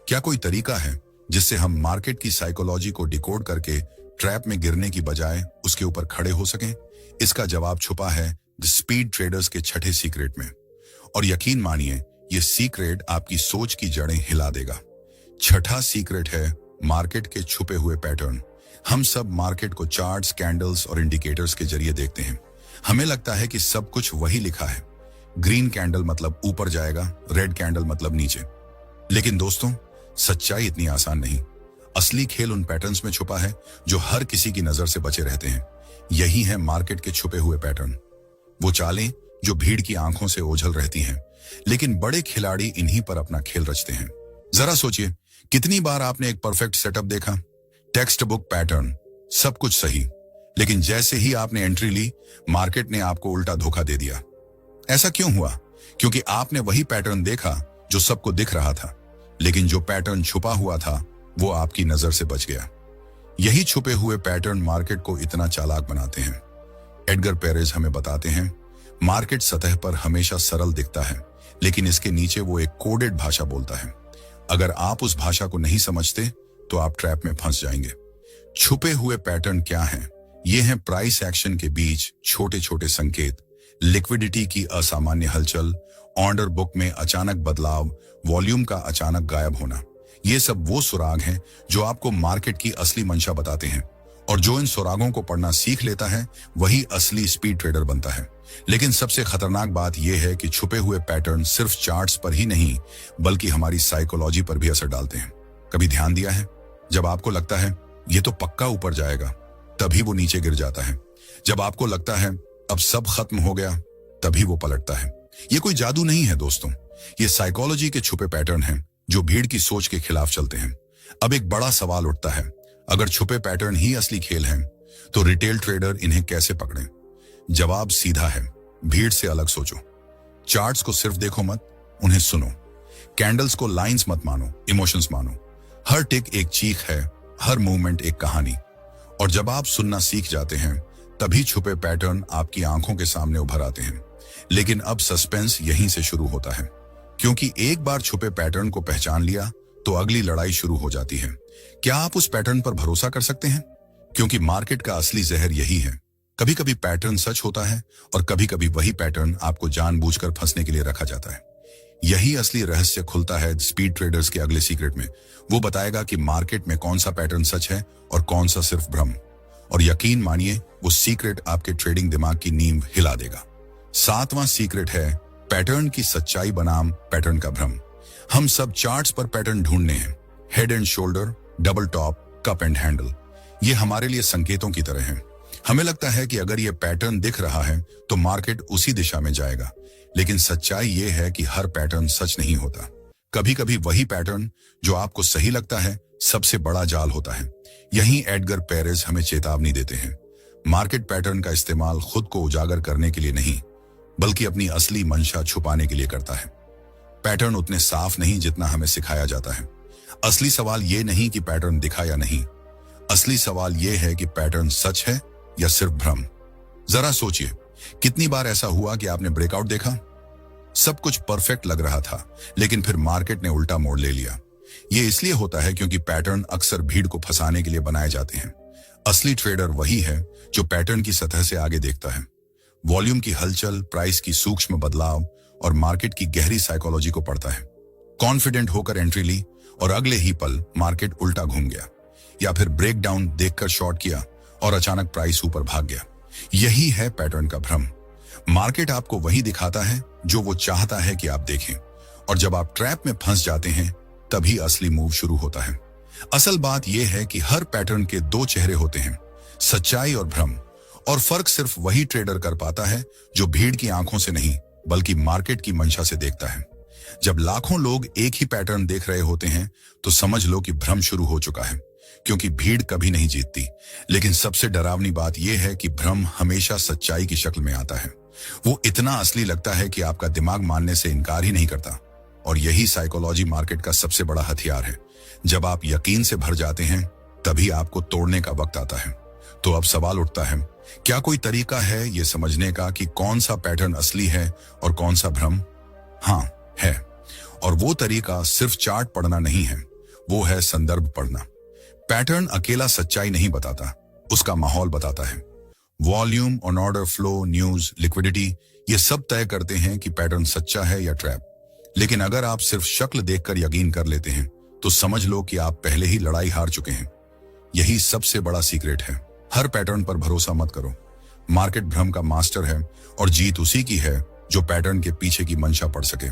क्या कोई तरीका है जिससे हम मार्केट की साइकोलॉजी को डिकोड करके ट्रैप में गिरने की बजाय उसके ऊपर खड़े हो सकें? इसका जवाब छुपा है द स्पीड ट्रेडर्स के छठे सीक्रेट में। और यकीन मानिए, ये सीक्रेट आपकी सोच की जड़ें हिला देगा। छठा सीक्रेट है मार्केट के छुपे हुए पैटर्न। हम सब मार्केट को चार्ट्स, कैंडल्स और इंडिकेटर्स के जरिए देखते हैं। हमें लगता है कि सब कुछ वही लिखा है, ग्रीन कैंडल मतलब ऊपर जाएगा, रेड कैंडल मतलब नीचे। लेकिन दोस्तों, सच्चाई इतनी आसान नहीं। असली खेल उन पैटर्न्स में छुपा है जो हर किसी की नजर से बचे रहते हैं। यही है मार्केट के छुपे हुए पैटर्न, वो चालें जो भीड़ की आंखों से ओझल रहती हैं, लेकिन बड़े खिलाड़ी इन्हीं पर अपना खेल रचते हैं। जरा सोचिए, कितनी बार आपने एक परफेक्ट सेटअप देखा, टेक्स्ट बुक पैटर्न, सब कुछ सही, लेकिन जैसे ही आपने एंट्री ली, मार्केट ने आपको उल्टा धोखा दे दिया। ऐसा क्यों हुआ? क्योंकि आपने वही पैटर्न देखा जो सबको दिख रहा था, लेकिन जो पैटर्न छुपा हुआ था वो आपकी नजर से बच गया। यही छुपे हुए पैटर्न मार्केट को इतना चालाक बनाते हैं। एडगर पेरेज हमें बताते हैं, मार्केट सतह पर हमेशा सरल दिखता है, लेकिन इसके नीचे वो एक कोडेड भाषा बोलता है। अगर आप उस भाषा को नहीं समझते तो आप ट्रैप में फंस जाएंगे। छुपे हुए पैटर्न क्या हैं? ये हैं प्राइस एक्शन के बीच छोटे छोटे संकेत, लिक्विडिटी की असामान्य हलचल, ऑर्डर बुक में अचानक बदलाव, वॉल्यूम का अचानक गायब होना। ये सब वो सुराग हैं जो आपको मार्केट की असली मंशा बताते हैं, और जो इन सुरागों को पढ़ना सीख लेता है वही असली स्पीड ट्रेडर बनता है। लेकिन सबसे खतरनाक बात यह है कि छुपे हुए पैटर्न सिर्फ चार्ट्स पर ही नहीं, बल्कि हमारी साइकोलॉजी पर भी असर डालते हैं। कभी ध्यान दिया है, जब आपको लगता है ये तो पक्का ऊपर जाएगा, तभी वो नीचे गिर जाता है। जब आपको लगता है अब सब खत्म हो गया, तभी वो पलटता है। ये कोई जादू नहीं है दोस्तों, ये साइकोलॉजी के छुपे पैटर्न हैं जो भीड़ की सोच के खिलाफ चलते हैं। अब एक बड़ा सवाल उठता है, अगर छुपे पैटर्न ही असली खेल हैं, तो रिटेल ट्रेडर इन्हें कैसे पकड़ें? जवाब सीधा है, भीड़ से अलग सोचो। चार्ट्स को सिर्फ देखो मत, उन्हें सुनो। कैंडल्स को लाइंस मत मानो, इमोशंस मानो। हर टिक एक चीख है, हर मूवमेंट एक कहानी। और जब आप सुनना सीख जाते हैं, तभी छुपे पैटर्न आपकी आंखों के सामने उभर आते हैं। लेकिन अब सस्पेंस यहीं से शुरू होता है, क्योंकि एक बार छुपे पैटर्न को पहचान लिया तो अगली लड़ाई शुरू हो जाती है। क्या आप उस पैटर्न पर भरोसा कर सकते हैं? क्योंकि मार्केट का असली जहर यही है। कभी कभी पैटर्न सच होता है और कभी कभी वही पैटर्न आपको जानबूझकर फंसने के लिए रखा जाता है। यही असली रहस्य खुलता है स्पीड ट्रेडर्स के अगले सीक्रेट में। वो बताएगा कि मार्केट में कौन सा पैटर्न सच है और कौन सा सिर्फ भ्रम। और यकीन मानिए, वो सीक्रेट आपके ट्रेडिंग दिमाग की नींव हिला देगा। सातवां सीक्रेट है पैटर्न की सच्चाई बनाम पैटर्न का भ्रम। हम सब चार्ट्स पर पैटर्न ढूंढने हैं, head and shoulder, double top, cup and handle. ये हमारे लिए संकेतों की तरह हैं। हमें लगता है कि अगर ये पैटर्न दिख रहा है तो मार्केट उसी दिशा में जाएगा, लेकिन सच्चाई ये है कि हर पैटर्न सच नहीं होता। कभी कभी वही पैटर्न जो आपको सही लगता है सबसे बड़ा जाल होता है। यहीं एडगर पेरेज हमें चेतावनी देते हैं, मार्केट पैटर्न का इस्तेमाल खुद को उजागर करने के लिए नहीं, बल्कि अपनी असली मंशा छुपाने के लिए करता है। पैटर्न उतने साफ नहीं जितना हमें सिखाया जाता है। असली सवाल ये नहीं कि पैटर्न दिखा या नहीं, असली सवाल ये है कि पैटर्न सच है या सिर्फ भ्रम। जरा सोचिए, कितनी बार ऐसा हुआ कि आपने ब्रेकआउट देखा, सब कुछ परफेक्ट लग रहा था, लेकिन फिर मार्केट ने उल्टा मोड़ ले लिया। ये इसलिए होता है क्योंकि पैटर्न अक्सर भीड़ को फंसाने के लिए बनाए जाते हैं। असली ट्रेडर वही है जो पैटर्न की सतह से आगे देखता है, वॉल्यूम की हलचल, प्राइस की सूक्ष्म बदलाव और मार्केट की गहरी साइकोलॉजी को पढ़ता है। कॉन्फिडेंट होकर एंट्री ली और अगले ही पल मार्केट उल्टा घूम गया, या फिर ब्रेकडाउन देखकर शॉर्ट किया और अचानक प्राइस ऊपर भाग गया। यही है पैटर्न का भ्रम। मार्केट आपको वही दिखाता है जो वो चाहता है कि आप देखें, और जब आप ट्रैप में फंस जाते हैं तभी असली मूव शुरू होता है। असल बात यह है कि हर पैटर्न के दो चेहरे होते हैं, सच्चाई और भ्रम, और फर्क सिर्फ वही ट्रेडर कर पाता है जो भीड़ की आंखों से नहीं बल्कि मार्केट की मंशा से देखता है। जब लाखों लोग एक ही पैटर्न देख रहे होते हैं तो समझ लो कि भ्रम शुरू हो चुका है, क्योंकि भीड़ कभी नहीं जीतती। लेकिन सबसे डरावनी बात यह है कि भ्रम हमेशा सच्चाई की शक्ल में आता है। वो इतना असली लगता है कि आपका दिमाग मानने से इनकार ही नहीं करता, और यही साइकोलॉजी मार्केट का सबसे बड़ा हथियार है। जब आप यकीन से भर जाते हैं तभी आपको तोड़ने का वक्त आता है। तो अब सवाल उठता है, क्या कोई तरीका है ये समझने का कि कौन सा पैटर्न असली है और कौन सा भ्रम? हाँ, है। और वो तरीका सिर्फ चार्ट पढ़ना नहीं है, वो है संदर्भ पढ़ना। पैटर्न अकेला सच्चाई नहीं बताता, उसका माहौल बताता है। Volume, on order flow, news, liquidity, ये सब तय करते हैं कि पैटर्न सच्चा है या ट्रैप। लेकिन अगर आप सिर्फ शक्ल देखकर यकीन कर लेते हैं तो समझ लो कि आप पहले ही लड़ाई हार चुके हैं। यही सबसे बड़ा सीक्रेट है। हर पैटर्न पर भरोसा मत करो। मार्केट भ्रम का मास्टर है और जीत उसी की है जो पैटर्न के पीछे की मंशा पढ़ सके।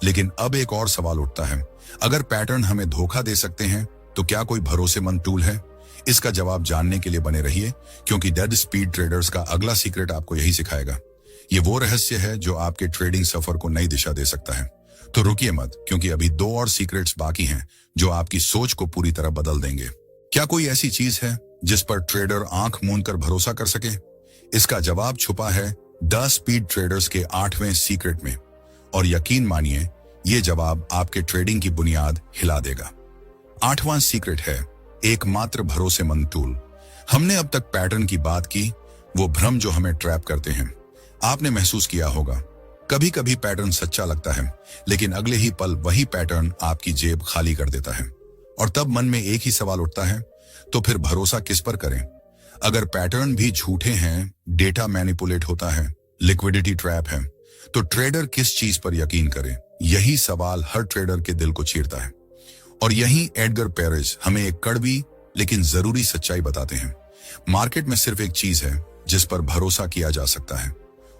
लेकिन अब एक और सवाल उठता है, अगर पैटर्न हमें धोखा दे सकते हैं तो क्या कोई भरोसेमंद टूल है? इसका जवाब जानने के लिए बने रहिए, क्योंकि डेड स्पीड ट्रेडर्स का अगला सीक्रेट आपको यही सिखाएगा। ये वो रहस्य है जो आपके ट्रेडिंग सफर को नई दिशा दे सकता है। तो रुकिए मत, क्योंकि अभी दो और सीक्रेट्स बाकी हैं जो आपकी सोच को पूरी तरह बदल देंगे। क्या कोई ऐसी चीज है जिस पर ट्रेडर आंख मूंद कर भरोसा कर सके? इसका जवाब छुपा है द स्पीड ट्रेडर्स के 8वें सीक्रेट में, और यकीन मानिए ये जवाब आपके ट्रेडिंग की बुनियाद हिला देगा। 8वां सीक्रेट है एकमात्र भरोसेमंद टूल। हमने अब तक पैटर्न की बात की, वो भ्रम जो हमें ट्रैप करते हैं। आपने महसूस किया होगा, कभी कभी पैटर्न सच्चा लगता है लेकिन अगले ही पल वही पैटर्न आपकी जेब खाली कर देता है, और तब मन में एक ही सवाल उठता है, तो फिर भरोसा किस पर करें? अगर पैटर्न भी झूठे हैं, डेटा मैनिपुलेट होता है, लिक्विडिटी ट्रैप है, तो ट्रेडर किस चीज पर यकीन करे? यही सवाल हर ट्रेडर के दिल को चीरता है। और यही एडगर पेरेज हमें एक कड़वी लेकिन जरूरी सच्चाई बताते हैं। मार्केट में सिर्फ एक चीज है जिस पर भरोसा किया जा सकता है,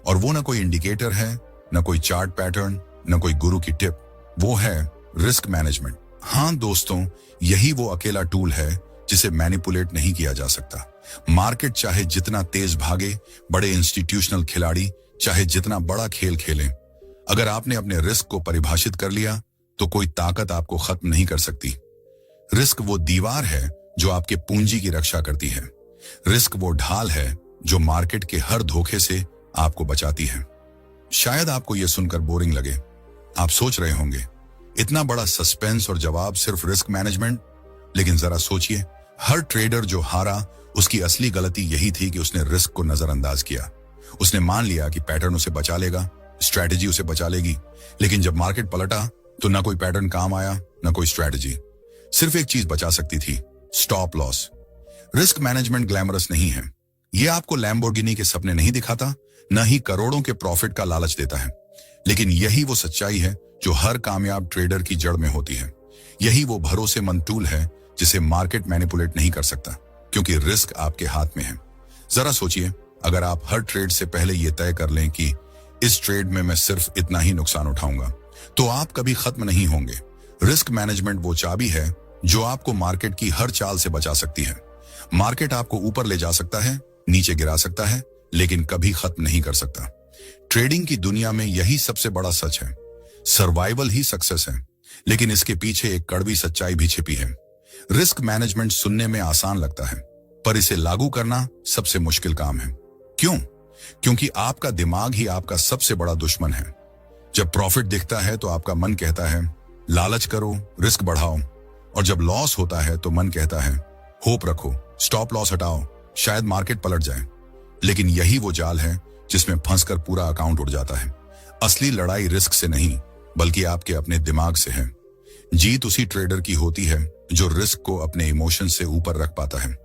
और वो ना कोई इंडिकेटर है, न कोई चार्ट पैटर्न, न कोई गुरु की टिप, वो है रिस्क मैनेजमेंट। हाँ दोस्तों, यही वो अकेला टूल है जिसे मैनिपुलेट नहीं किया जा सकता। मार्केट चाहे जितना तेज भागे, बड़े इंस्टीट्यूशनल खिलाड़ी चाहे जितना बड़ा खेल खेलें, अगर आपने अपने रिस्क को परिभाषित कर लिया तो कोई ताकत आपको खत्म नहीं कर सकती। रिस्क वो दीवार है जो आपके पूंजी की रक्षा करती है। रिस्क वो ढाल है जो मार्केट के हर धोखे से आपको बचाती है। शायद आपको यह सुनकर बोरिंग लगे। आप सोच रहे होंगे, इतना बड़ा सस्पेंस और जवाब सिर्फ रिस्क मैनेजमेंट? लेकिन जरा सोचिए, हर ट्रेडर जो हारा उसकी असली गलती यही थी कि उसने रिस्क को नजरअंदाज किया। उसने मान लिया कि पैटर्न उसे बचा लेगा, स्ट्रैटेजी उसे बचा लेगी, लेकिन जब मार्केट पलटा तो ना कोई पैटर्न काम आया, ना कोई स्ट्रैटेजी। सिर्फ एक चीज बचा सकती थी, stop loss. Risk management glamorous नहीं है। यह आपको लैम्बोर्गिनी के सपने नहीं दिखाता, न ही करोड़ों के प्रॉफिट का लालच देता है, लेकिन यही वो सच्चाई है जो हर कामयाब ट्रेडर की जड़ में होती है। यही वो भरोसेमंद टूल है जिसे मार्केट मैनिपुलेट नहीं कर सकता, क्योंकि रिस्क आपके हाथ में है। जरा सोचिए, अगर आप हर ट्रेड से पहले यह तय कर लें कि इस ट्रेड में मैं सिर्फ इतना ही नुकसान उठाऊंगा, तो आप कभी खत्म नहीं होंगे। रिस्क मैनेजमेंट वो चाबी है जो आपको मार्केट की हर चाल से बचा सकती है। मार्केट आपको ऊपर ले जा सकता है, नीचे गिरा सकता है, लेकिन कभी खत्म नहीं कर सकता। ट्रेडिंग की दुनिया में यही सबसे बड़ा सच है। सर्वाइवल ही सक्सेस है, लेकिन इसके पीछे एक कड़वी सच्चाई भी छिपी है। रिस्क मैनेजमेंट सुनने में आसान लगता है, पर इसे लागू करना सबसे मुश्किल काम है। क्यों? क्योंकि आपका दिमाग ही आपका सबसे बड़ा दुश्मन है। जब प्रॉफिट दिखता है तो आपका मन कहता है लालच करो, रिस्क बढ़ाओ, और जब लॉस होता है तो मन कहता है होप रखो, स्टॉप लॉस हटाओ, शायद मार्केट पलट जाए। लेकिन यही वो जाल है जिसमें फंसकर पूरा अकाउंट उड़ जाता है। असली लड़ाई रिस्क से नहीं, बल्कि आपके अपने दिमाग से है। जीत उसी ट्रेडर की होती है जो रिस्क को अपने इमोशन से ऊपर रख पाता है।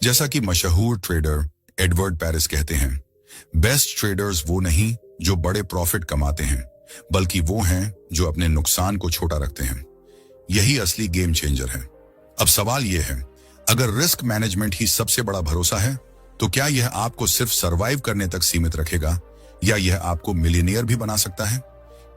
जैसा कि मशहूर ट्रेडर एडवर्ड पेरिस कहते हैं, बेस्ट ट्रेडर्स वो नहीं जो बड़े प्रॉफिट कमाते हैं, बल्कि वो हैं जो अपने नुकसान को छोटा रखते हैं। यही असली गेम चेंजर है। अब सवाल यह है, अगर रिस्क मैनेजमेंट ही सबसे बड़ा भरोसा है, तो क्या यह आपको सिर्फ सरवाइव करने तक सीमित रखेगा या यह आपको मिलियनियर भी बना सकता है?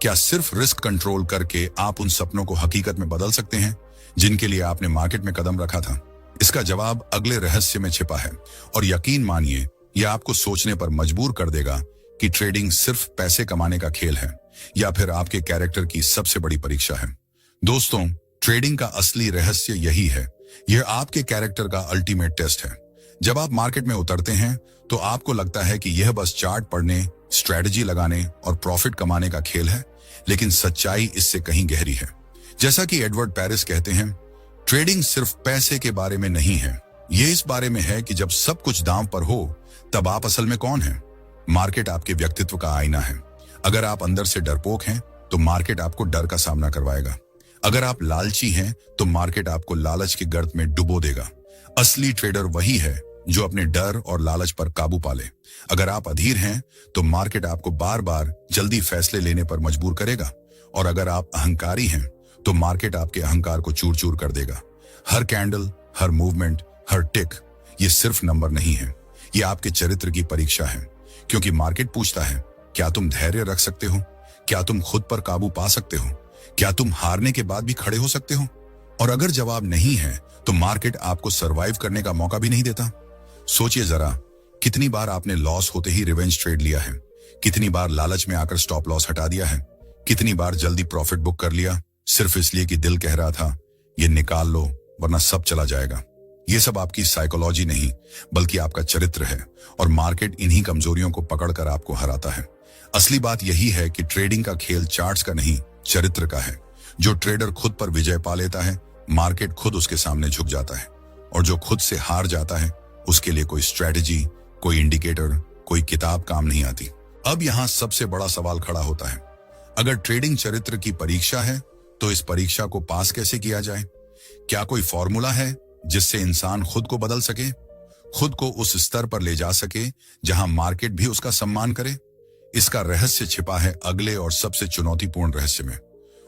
क्या सिर्फ रिस्क कंट्रोल करके आप उन सपनों को हकीकत में बदल सकते हैं जिनके लिए आपने मार्केट में कदम रखा था? इसका जवाब अगले रहस्य में छिपा है, और यकीन मानिए यह आपको सोचने पर मजबूर कर देगा कि ट्रेडिंग सिर्फ पैसे कमाने का खेल है या फिर आपके कैरेक्टर की सबसे बड़ी परीक्षा है। दोस्तों, ट्रेडिंग का असली रहस्य यही है। यह आपके कैरेक्टर का अल्टीमेट टेस्ट है। जब आप मार्केट में उतरते हैं तो आपको लगता है कि यह बस चार्ट पढ़ने, स्ट्रेटजी लगाने और प्रॉफिट कमाने का खेल है, लेकिन सच्चाई इससे कहीं गहरी है। जैसा कि एडवर्ड पेरिस कहते हैं, ट्रेडिंग सिर्फ पैसे के बारे में नहीं है, यह इस बारे में है कि जब सब कुछ दांव पर हो तब आप असल में कौन हैं। मार्केट आपके व्यक्तित्व का आईना है। अगर आप अंदर से डरपोक हैं तो मार्केट आपको डर का सामना करवाएगा। अगर आप लालची हैं तो मार्केट आपको लालच के गर्त में डुबो देगा। असली ट्रेडर वही है जो अपने डर और लालच पर काबू पाले। अगर आप अधीर हैं तो मार्केट आपको बार बार जल्दी फैसले लेने पर मजबूर करेगा, और अगर आप अहंकारी हैं तो मार्केट आपके अहंकार को चूर चूर कर देगा। हर कैंडल, हर मूवमेंट, हर टिक, ये सिर्फ नंबर नहीं है, ये आपके चरित्र की परीक्षा है। क्योंकि मार्केट पूछता है, क्या तुम धैर्य रख सकते हो? क्या तुम खुद पर काबू पा सकते हो? क्या तुम हारने के बाद भी खड़े हो सकते हो? और अगर जवाब नहीं है तो मार्केट आपको सरवाइव करने का मौका भी नहीं देता। सोचिए जरा, कितनी बार आपने लॉस होते ही रिवेंज ट्रेड लिया है? कितनी बार लालच में आकर स्टॉप लॉस हटा दिया है? कितनी बार जल्दी प्रॉफिट बुक कर लिया सिर्फ इसलिए कि दिल कह रहा था ये निकाल लो वरना सब चला जाएगा? ये सब आपकी साइकोलॉजी नहीं बल्कि आपका चरित्र है, और मार्केट इन्हीं कमजोरियों को पकड़कर आपको हराता है। असली बात यही है कि ट्रेडिंग का खेल चार्ट्स का नहीं, चरित्र का है। जो ट्रेडर खुद पर विजय पा लेता है, मार्केट खुद उसके सामने झुक जाता है, और जो खुद से हार जाता है उसके लिए कोई स्ट्रेटजी, कोई इंडिकेटर, कोई किताब काम नहीं आती। अब यहाँ सबसे बड़ा सवाल खड़ा होता है, अगर ट्रेडिंग चरित्र की परीक्षा है तो इस परीक्षा को पास कैसे किया जाए? क्या कोई फॉर्मूला है जिससे इंसान खुद को बदल सके, खुद को उस स्तर पर ले जा सके जहां मार्केट भी उसका सम्मान करे? इसका रहस्य छिपा है अगले और सबसे चुनौतीपूर्ण रहस्य में,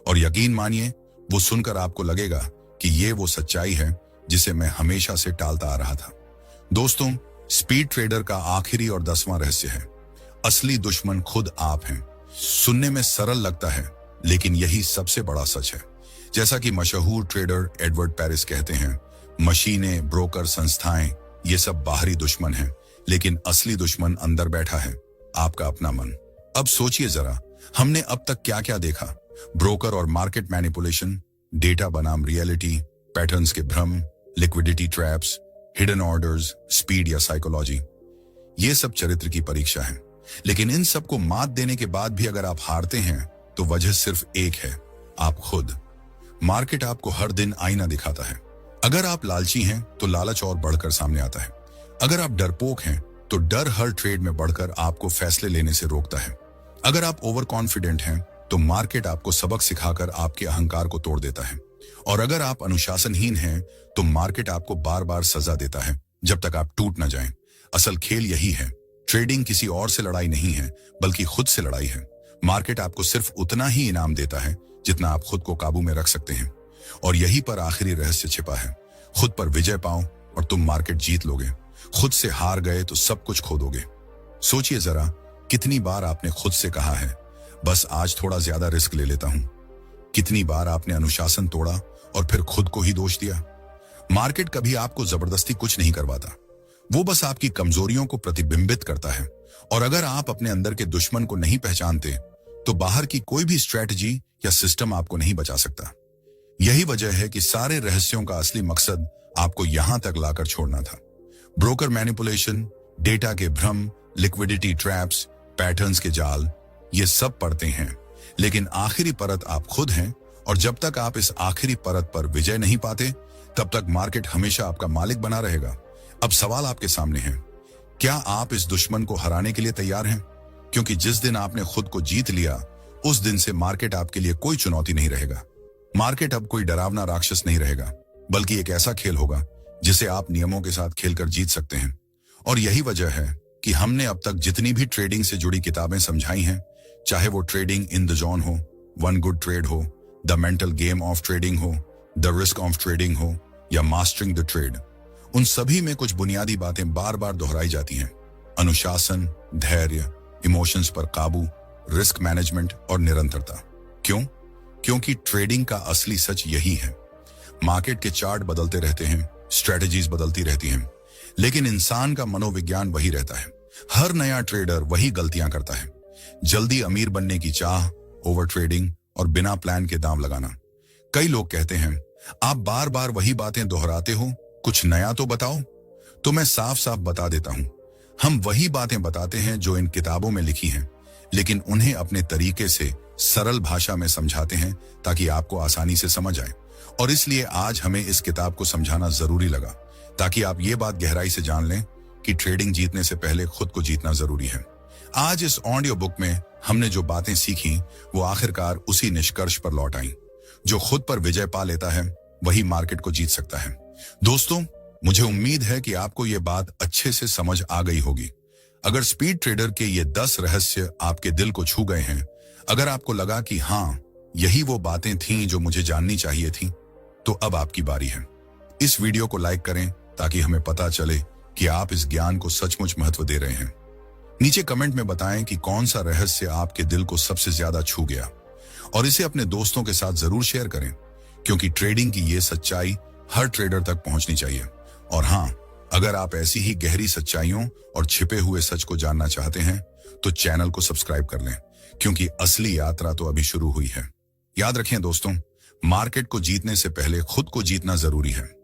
और यकीन मानिए वो सुनकर आपको लगेगा कि ये वो सच्चाई है जिसे मैं हमेशा से टालता आ रहा था। दोस्तों, स्पीड ट्रेडर का आखिरी और 10वां रहस्य है, असली दुश्मन खुद आप हैं। सुनने में सरल लगता है, लेकिन यही सबसे बड़ा सच है। जैसा कि मशहूर ट्रेडर एडवर्ड पेरिस कहते हैं, मशीनें, ब्रोकर, संस्थाएं, ये सब बाहरी दुश्मन हैं, लेकिन असली दुश्मन अंदर बैठा है, आपका अपना मन। अब सोचिए जरा, हमने अब तक क्या क्या देखा? ब्रोकर और मार्केट मैनिपुलेशन, डेटा बनाम रियलिटी, पैटर्न्स के भ्रम, liquidity traps, hidden orders, speed या साइकोलॉजी। ये सब चरित्र की परीक्षा है, लेकिन इन सब को मात देने के बाद भी अगर आप हारते हैं तो वजह सिर्फ एक है, आप खुद। मार्केट आपको हर दिन आईना दिखाता है। अगर आप लालची हैं तो लालच और बढ़कर सामने आता है। अगर आप डरपोक हैं तो डर हर ट्रेड में बढ़कर आपको फैसले लेने से रोकता है। अगर आप ओवर कॉन्फिडेंट हैं तो मार्केट आपको सबक सिखाकर आपके अहंकार को तोड़ देता है। और अगर आप अनुशासनहीन हैं तो मार्केट आपको बार बार सजा देता है जब तक आप टूट न जाएं। असल खेल यही है, ट्रेडिंग किसी और से लड़ाई नहीं है बल्कि खुद से लड़ाई है। मार्केट आपको सिर्फ उतना ही इनाम देता है जितना आप खुद को काबू में रख सकते हैं, और यही पर आखिरी रहस्य छिपा है। खुद पर विजय पाओ और तुम मार्केट जीत लोगे, खुद से हार गए तो सब कुछ खो दोगे। सोचिए जरा, कितनी बार आपने खुद से कहा है बस आज थोड़ा ज्यादा रिस्क ले लेता हूं? कितनी बार आपने अनुशासन तोड़ा और फिर खुद को ही दोष दिया? मार्केट कभी आपको जबरदस्ती कुछ नहीं करवाता, वो बस आपकी कमजोरियों को प्रतिबिंबित करता है। और अगर आप अपने अंदर के दुश्मन को नहीं पहचानते तो बाहर की कोई भी स्ट्रेटजी या सिस्टम आपको नहीं बचा सकता। यही वजह है कि सारे रहस्यों का असली मकसद आपको यहां तक लाकर छोड़ना था। ब्रोकर मैनिपुलेशन, डेटा के भ्रम, लिक्विडिटी ट्रैप्स, पैटर्न्स के जाल, ये सब परतें हैं, लेकिन आखिरी परत आप खुद हैं। और जब तक आप इस आखिरी परत पर विजय नहीं पाते तब तक मार्केट हमेशा आपका मालिक बना रहेगा। अब सवाल आपके सामने है, क्या आप इस दुश्मन को हराने के लिए तैयार हैं? क्योंकि जिस दिन आपने खुद को जीत लिया उस दिन से मार्केट आपके लिए कोई चुनौती नहीं रहेगा। मार्केट अब कोई डरावना राक्षस नहीं रहेगा, बल्कि एक ऐसा खेल होगा जिसे आप नियमों के साथ खेलकर जीत सकते हैं। और यही वजह है कि हमने अब तक जितनी भी ट्रेडिंग से जुड़ी किताबें समझाई हैं, चाहे वो ट्रेडिंग इन द जोन हो, वन गुड ट्रेड हो, the mental game of trading हो, द रिस्क ऑफ ट्रेडिंग हो, या मास्टरिंग द ट्रेड, उन सभी में कुछ बुनियादी बातें बार बार दोहराई जाती हैं। अनुशासन, धैर्य, इमोशंस पर काबू, रिस्क मैनेजमेंट और निरंतरता। क्यों? क्योंकि ट्रेडिंग का असली सच यही है। मार्केट के चार्ट बदलते रहते हैं, स्ट्रेटजीज बदलती रहती हैं, लेकिन इंसान का मनोविज्ञान वही रहता है। हर नया ट्रेडर वही गलतियां करता है। जल्दी अमीर बनने की चाह, ओवर ट्रेडिंग और बिना प्लान के दांव लगाना। कई लोग कहते हैं, आप बार बार वही बातें दोहराते हो, कुछ नया तो बताओ। तो मैं साफ साफ बता देता हूं, हम वही बातें बताते हैं जो इन किताबों में लिखी हैं, लेकिन उन्हें अपने तरीके से सरल भाषा में समझाते हैं ताकि आपको आसानी से समझ आए। और इसलिए आज हमें इस किताब को समझाना जरूरी लगा, ताकि आप ये बात गहराई से जान लें कि ट्रेडिंग जीतने से पहले खुद को जीतना जरूरी है। आज इस ऑडियो बुक में हमने जो बातें सीखी वो आखिरकार उसी निष्कर्ष पर लौट आई, जो खुद पर विजय पा लेता है वही मार्केट को जीत सकता है। दोस्तों, मुझे उम्मीद है कि आपको ये बात अच्छे से समझ आ गई होगी। अगर स्पीड ट्रेडर के ये 10 रहस्य आपके दिल को छू गए हैं, अगर आपको लगा कि हाँ, यही वो बातें थीं जो मुझे जाननी चाहिए थी, तो अब आपकी बारी है। इस वीडियो को लाइक करें ताकि हमें पता चले कि आप इस ज्ञान को सचमुच महत्व दे रहे हैं। नीचे कमेंट में बताएं कि कौन सा रहस्य आपके दिल को सबसे ज्यादा छू गया, और इसे अपने दोस्तों के साथ जरूर शेयर करें, क्योंकि ट्रेडिंग की ये सच्चाई हर ट्रेडर तक पहुंचनी चाहिए। और हाँ, अगर आप ऐसी ही गहरी सच्चाइयों और छिपे हुए सच को जानना चाहते हैं तो चैनल को सब्सक्राइब कर लें, क्योंकि असली यात्रा तो अभी शुरू हुई है। याद रखें दोस्तों, मार्केट को जीतने से पहले खुद को जीतना जरूरी है।